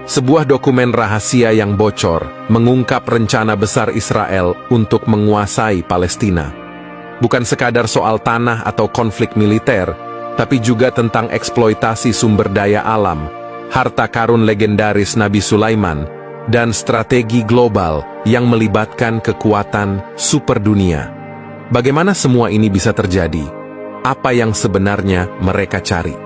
Sebuah dokumen rahasia yang bocor mengungkap rencana besar Israel untuk menguasai Palestina. Bukan sekadar soal tanah atau konflik militer, tapi juga tentang eksploitasi sumber daya alam, harta karun legendaris Nabi Sulaiman, dan strategi global yang melibatkan kekuatan superdunia. Bagaimana semua ini bisa terjadi? Apa yang sebenarnya mereka cari?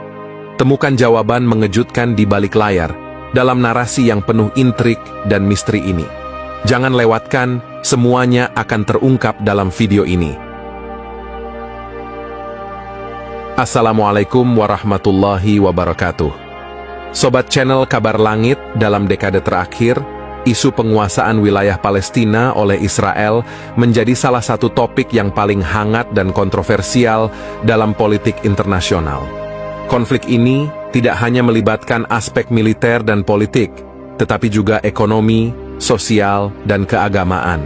Temukan jawaban mengejutkan di balik layar, dalam narasi yang penuh intrik dan misteri ini. Jangan lewatkan, semuanya akan terungkap dalam video ini. Assalamualaikum warahmatullahi wabarakatuh. Sobat channel Kabar Langit, dalam dekade terakhir, isu penguasaan wilayah Palestina oleh Israel menjadi salah satu topik yang paling hangat dan kontroversial dalam politik internasional. Konflik ini tidak hanya melibatkan aspek militer dan politik, tetapi juga ekonomi, sosial, dan keagamaan.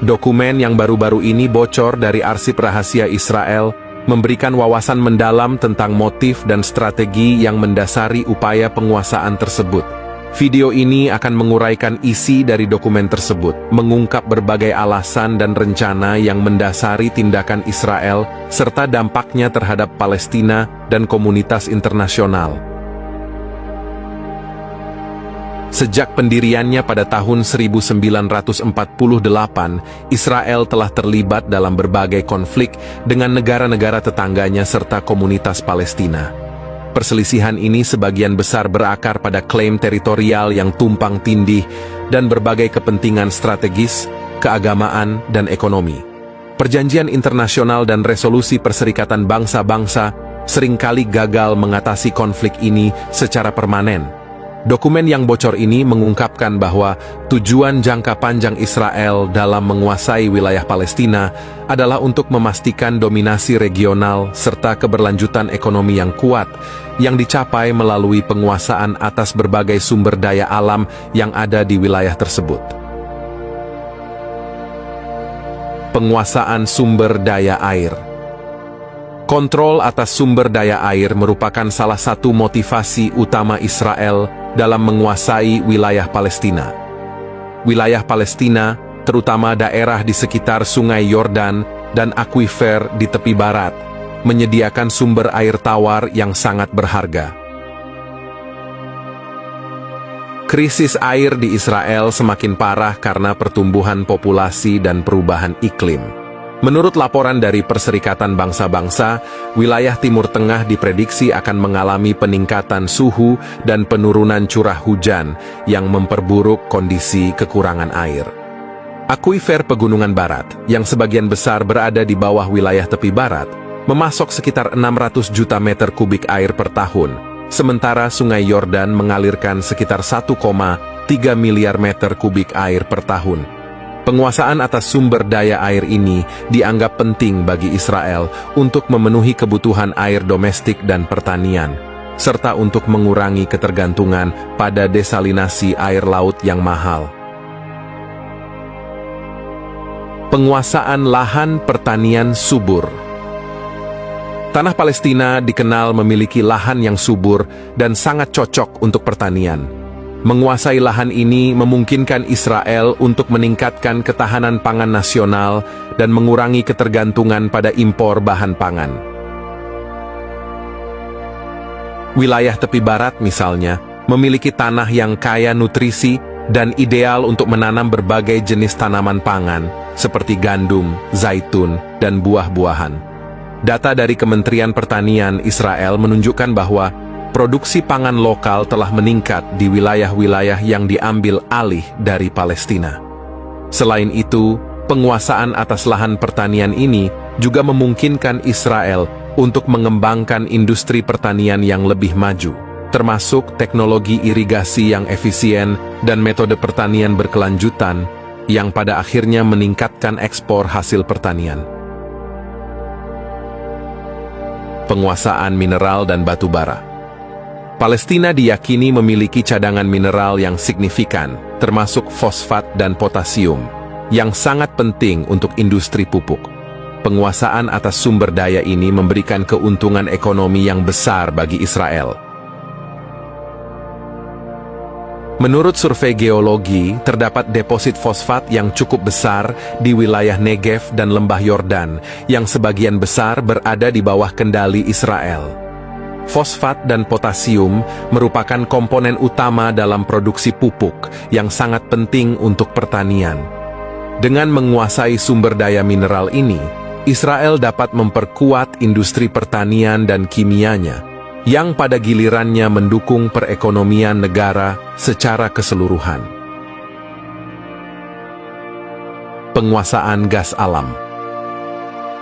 Dokumen yang baru-baru ini bocor dari arsip rahasia Israel memberikan wawasan mendalam tentang motif dan strategi yang mendasari upaya penguasaan tersebut. Video ini akan menguraikan isi dari dokumen tersebut, mengungkap berbagai alasan dan rencana yang mendasari tindakan Israel, serta dampaknya terhadap Palestina dan komunitas internasional. Sejak pendiriannya pada tahun 1948, Israel telah terlibat dalam berbagai konflik dengan negara-negara tetangganya serta komunitas Palestina. Perselisihan ini sebagian besar berakar pada klaim teritorial yang tumpang tindih dan berbagai kepentingan strategis, keagamaan, dan ekonomi. Perjanjian internasional dan resolusi Perserikatan Bangsa-Bangsa seringkali gagal mengatasi konflik ini secara permanen. Dokumen yang bocor ini mengungkapkan bahwa tujuan jangka panjang Israel dalam menguasai wilayah Palestina adalah untuk memastikan dominasi regional serta keberlanjutan ekonomi yang kuat, yang dicapai melalui penguasaan atas berbagai sumber daya alam yang ada di wilayah tersebut. Penguasaan sumber daya air. Kontrol atas sumber daya air merupakan salah satu motivasi utama Israel dalam menguasai wilayah Palestina. Wilayah Palestina, terutama daerah di sekitar Sungai Yordan dan akuifer di tepi barat, menyediakan sumber air tawar yang sangat berharga. Krisis air di Israel semakin parah karena pertumbuhan populasi dan perubahan iklim. Menurut laporan dari Perserikatan Bangsa-Bangsa, wilayah Timur Tengah diprediksi akan mengalami peningkatan suhu dan penurunan curah hujan yang memperburuk kondisi kekurangan air. Akuifer Pegunungan Barat, yang sebagian besar berada di bawah wilayah tepi barat, memasok sekitar 600 juta meter kubik air per tahun, sementara Sungai Yordan mengalirkan sekitar 1,3 miliar meter kubik air per tahun. Penguasaan atas sumber daya air ini dianggap penting bagi Israel untuk memenuhi kebutuhan air domestik dan pertanian, serta untuk mengurangi ketergantungan pada desalinasi air laut yang mahal. Penguasaan lahan pertanian subur. Tanah Palestina dikenal memiliki lahan yang subur dan sangat cocok untuk pertanian. Menguasai lahan ini memungkinkan Israel untuk meningkatkan ketahanan pangan nasional dan mengurangi ketergantungan pada impor bahan pangan. Wilayah tepi barat misalnya, memiliki tanah yang kaya nutrisi dan ideal untuk menanam berbagai jenis tanaman pangan, seperti gandum, zaitun, dan buah-buahan. Data dari Kementerian Pertanian Israel menunjukkan bahwa produksi pangan lokal telah meningkat di wilayah-wilayah yang diambil alih dari Palestina. Selain itu, penguasaan atas lahan pertanian ini juga memungkinkan Israel untuk mengembangkan industri pertanian yang lebih maju, termasuk teknologi irigasi yang efisien dan metode pertanian berkelanjutan yang pada akhirnya meningkatkan ekspor hasil pertanian. Penguasaan mineral dan batu bara. Palestina diyakini memiliki cadangan mineral yang signifikan, termasuk fosfat dan potasium, yang sangat penting untuk industri pupuk. Penguasaan atas sumber daya ini memberikan keuntungan ekonomi yang besar bagi Israel. Menurut survei geologi, terdapat deposit fosfat yang cukup besar di wilayah Negev dan Lembah Yordan, yang sebagian besar berada di bawah kendali Israel. Fosfat dan potasium merupakan komponen utama dalam produksi pupuk yang sangat penting untuk pertanian. Dengan menguasai sumber daya mineral ini, Israel dapat memperkuat industri pertanian dan kimianya, yang pada gilirannya mendukung perekonomian negara secara keseluruhan. Penguasaan gas alam.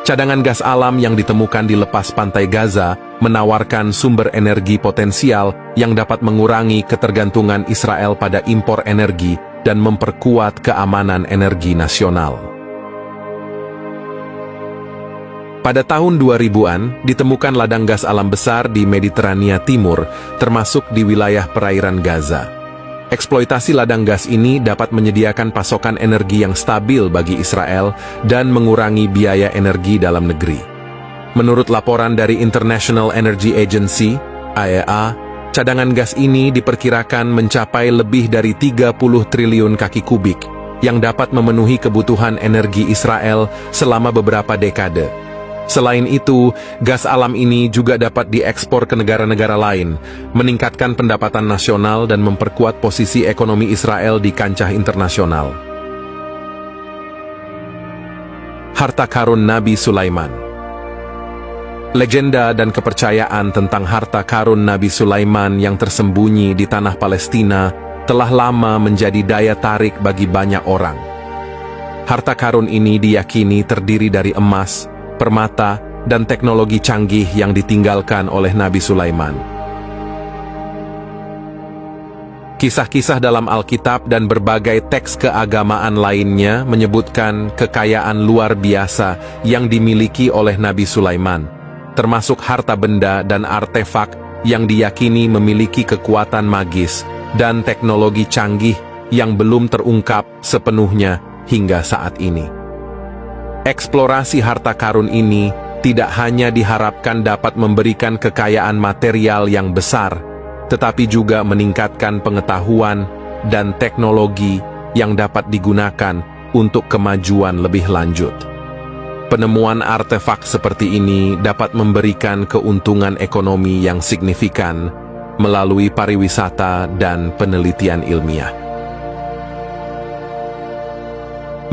Cadangan gas alam yang ditemukan di lepas pantai Gaza menawarkan sumber energi potensial yang dapat mengurangi ketergantungan Israel pada impor energi dan memperkuat keamanan energi nasional. Pada tahun 2000-an, ditemukan ladang gas alam besar di Mediterania Timur, termasuk di wilayah perairan Gaza. Eksploitasi ladang gas ini dapat menyediakan pasokan energi yang stabil bagi Israel dan mengurangi biaya energi dalam negeri. Menurut laporan dari International Energy Agency, IEA, cadangan gas ini diperkirakan mencapai lebih dari 30 triliun kaki kubik, yang dapat memenuhi kebutuhan energi Israel selama beberapa dekade. Selain itu, gas alam ini juga dapat diekspor ke negara-negara lain, meningkatkan pendapatan nasional dan memperkuat posisi ekonomi Israel di kancah internasional. Harta karun Nabi Sulaiman. Legenda dan kepercayaan tentang harta karun Nabi Sulaiman yang tersembunyi di tanah Palestina telah lama menjadi daya tarik bagi banyak orang. Harta karun ini diyakini terdiri dari emas, permata, dan teknologi canggih yang ditinggalkan oleh Nabi Sulaiman. Kisah-kisah dalam Alkitab dan berbagai teks keagamaan lainnya menyebutkan kekayaan luar biasa yang dimiliki oleh Nabi Sulaiman, termasuk harta benda dan artefak yang diyakini memiliki kekuatan magis dan teknologi canggih yang belum terungkap sepenuhnya hingga saat ini. Eksplorasi harta karun ini tidak hanya diharapkan dapat memberikan kekayaan material yang besar, tetapi juga meningkatkan pengetahuan dan teknologi yang dapat digunakan untuk kemajuan lebih lanjut. Penemuan artefak seperti ini dapat memberikan keuntungan ekonomi yang signifikan melalui pariwisata dan penelitian ilmiah.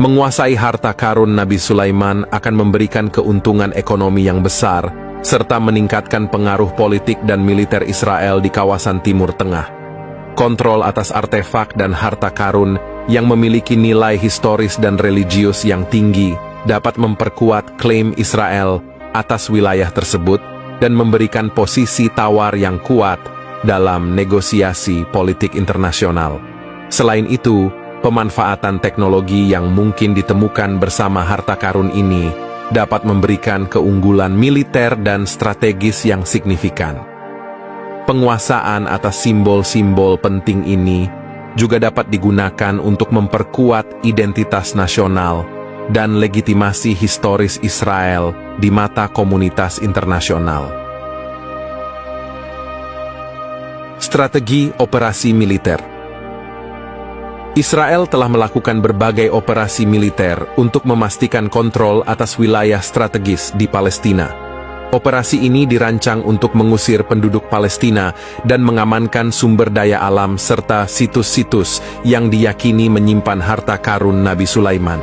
Menguasai harta karun Nabi Sulaiman akan memberikan keuntungan ekonomi yang besar, serta meningkatkan pengaruh politik dan militer Israel di kawasan Timur Tengah. Kontrol atas artefak dan harta karun yang memiliki nilai historis dan religius yang tinggi dapat memperkuat klaim Israel atas wilayah tersebut dan memberikan posisi tawar yang kuat dalam negosiasi politik internasional. Selain itu, pemanfaatan teknologi yang mungkin ditemukan bersama harta karun ini dapat memberikan keunggulan militer dan strategis yang signifikan. Penguasaan atas simbol-simbol penting ini juga dapat digunakan untuk memperkuat identitas nasional dan legitimasi historis Israel di mata komunitas internasional. Strategi operasi militer. Israel telah melakukan berbagai operasi militer untuk memastikan kontrol atas wilayah strategis di Palestina. Operasi ini dirancang untuk mengusir penduduk Palestina dan mengamankan sumber daya alam serta situs-situs yang diyakini menyimpan harta karun Nabi Sulaiman.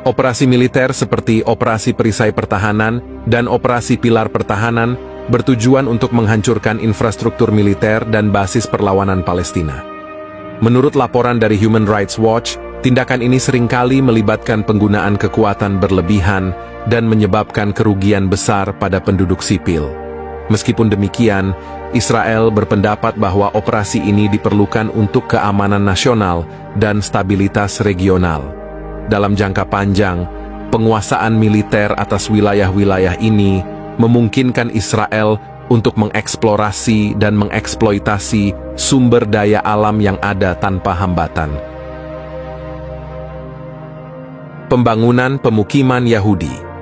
Operasi militer seperti Operasi Perisai Pertahanan dan Operasi Pilar Pertahanan bertujuan untuk menghancurkan infrastruktur militer dan basis perlawanan Palestina. Menurut laporan dari Human Rights Watch, tindakan ini seringkali melibatkan penggunaan kekuatan berlebihan dan menyebabkan kerugian besar pada penduduk sipil. Meskipun demikian, Israel berpendapat bahwa operasi ini diperlukan untuk keamanan nasional dan stabilitas regional. Dalam jangka panjang, penguasaan militer atas wilayah-wilayah ini memungkinkan Israel untuk mengeksplorasi dan mengeksploitasi sumber daya alam yang ada tanpa hambatan. Pembangunan pemukiman Yahudi.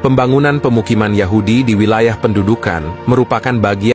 Pembangunan pemukiman Yahudi di wilayah pendudukan merupakan bagian